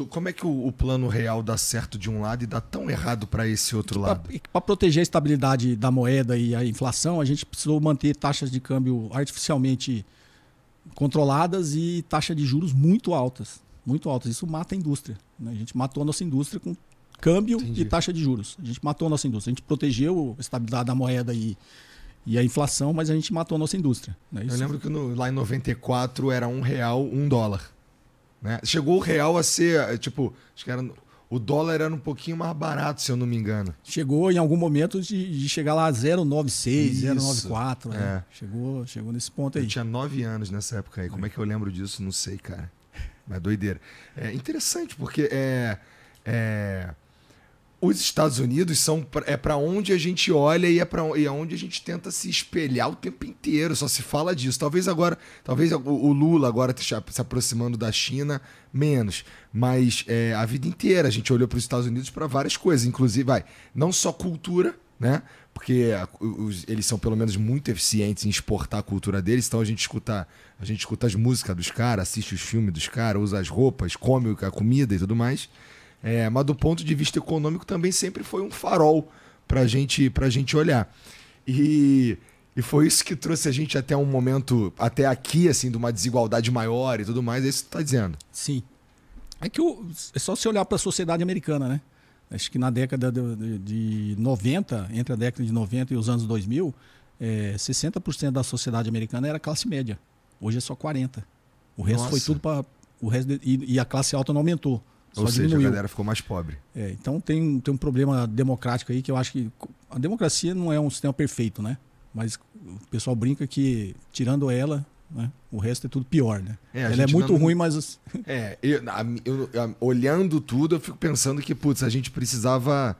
Como é que o plano real dá certo de um lado e dá tão errado para esse outro lado? Para proteger a estabilidade da moeda e a inflação, a gente precisou manter taxas de câmbio artificialmente controladas e taxa de juros muito altas. Muito altas. Isso mata a indústria, né? A gente matou a nossa indústria com câmbio e taxa de juros. A gente matou a nossa indústria. A gente protegeu a estabilidade da moeda e a inflação, mas a gente matou a nossa indústria, né? Eu lembro que lá em 94 era R$1, $1. Né? Chegou o real a ser, tipo, acho que o dólar era um pouquinho mais barato, se eu não me engano. Chegou em algum momento de chegar lá a 0,96, 0,94. Né? Chegou nesse ponto aí. Eu tinha 9 anos nessa época aí. Como é que eu lembro disso? Não sei, cara. Mas doideira. É interessante, porque os Estados Unidos são para onde a gente olha e é onde a gente tenta se espelhar o tempo inteiro. Só se fala disso. Talvez o Lula agora esteja se aproximando da China menos. Mas a vida inteira a gente olhou para os Estados Unidos para várias coisas. Inclusive, não só cultura, né? Porque eles são pelo menos muito eficientes em exportar a cultura deles. Então a gente escuta as músicas dos caras, assiste os filmes dos caras, usa as roupas, come a comida e tudo mais. Mas do ponto de vista econômico também sempre foi um farol pra gente olhar. E foi isso que trouxe a gente até um momento, até aqui, assim, de uma desigualdade maior e tudo mais. É isso que você tá dizendo. Sim. É só você olhar para a sociedade americana, né? Acho que na década de 90, entre a década de 90 e os anos 2000, 60% da sociedade americana era classe média. Hoje é só 40%. O resto foi tudo para... E a classe alta não aumentou. Ou seja, a galera ficou mais pobre. Então tem um problema democrático aí que eu acho que a democracia não é um sistema perfeito, né? Mas o pessoal brinca que tirando ela, né, o resto é tudo pior, né? Ela é muito ruim, mas... olhando tudo, eu fico pensando que, putz, a gente precisava...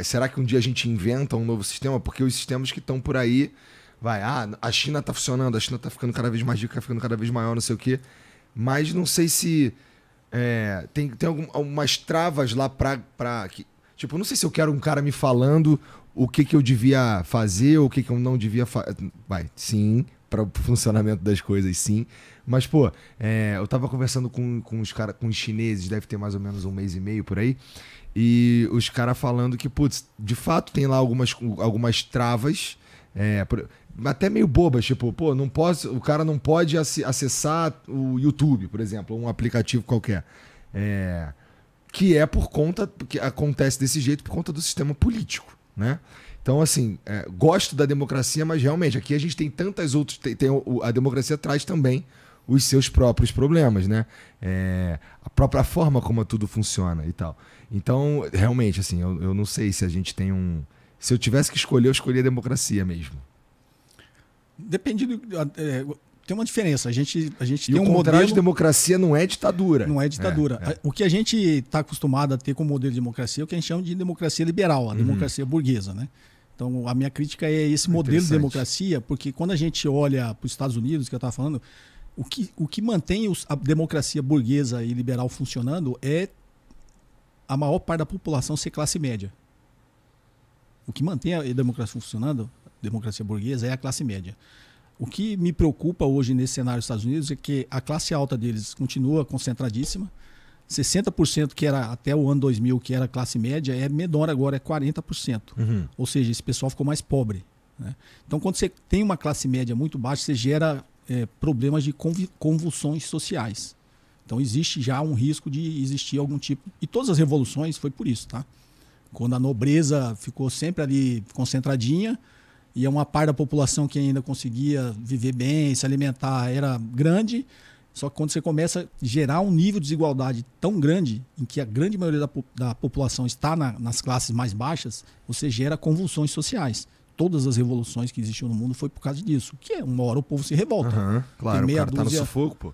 será que um dia a gente inventa um novo sistema? Porque os sistemas que estão por aí... a China tá funcionando, a China tá ficando cada vez mais rica, tá ficando cada vez maior, não sei o quê. Mas não sei se... tem algumas travas lá tipo, não sei se eu quero um cara me falando o que eu devia fazer ou o que eu não devia fazer. Sim, para o funcionamento das coisas, sim. Mas, pô, eu tava conversando com os chineses, deve ter mais ou menos 1 mês e meio por aí, e os caras falando que, putz, de fato tem lá algumas travas, até meio bobas, tipo, pô, o cara não pode acessar o YouTube, por exemplo, um aplicativo qualquer. Que é por conta, que acontece desse jeito por conta do sistema político, né? Então, assim, gosto da democracia, mas realmente aqui a gente tem tantas outras... a democracia traz também os seus próprios problemas, né? A própria forma como tudo funciona e tal. Então, realmente, assim, eu não sei se a gente tem um... Se eu tivesse que escolher, eu escolheria a democracia mesmo. Depende tem uma diferença. A gente tem um modelo de democracia não é ditadura. Não é ditadura. O que a gente está acostumado a ter como modelo de democracia é o que a gente chama de democracia liberal, a democracia burguesa, né? Então a minha crítica é esse modelo de democracia, porque quando a gente olha para os Estados Unidos, que eu estava falando, o que mantém a democracia burguesa e liberal funcionando é a maior parte da população ser classe média. O que mantém a democracia funcionando, democracia burguesa, é a classe média. O que me preocupa hoje nesse cenário dos Estados Unidos é que a classe alta deles continua concentradíssima. 60% que era até o ano 2000, que era classe média, é menor agora, é 40%. Ou seja, esse pessoal ficou mais pobre, né? Então, quando você tem uma classe média muito baixa, você gera problemas de convulsões sociais. Então, existe já um risco de existir algum tipo... E todas as revoluções foi por isso, tá? Quando a nobreza ficou sempre ali concentradinha, e uma parte da população que ainda conseguia viver bem, se alimentar, era grande. Só que quando você começa a gerar um nível de desigualdade tão grande, em que a grande maioria da população está nas classes mais baixas, você gera convulsões sociais. Todas as revoluções que existiam no mundo foi por causa disso. Que uma hora o povo se revolta. Claro, o cara tá no sufoco, pô.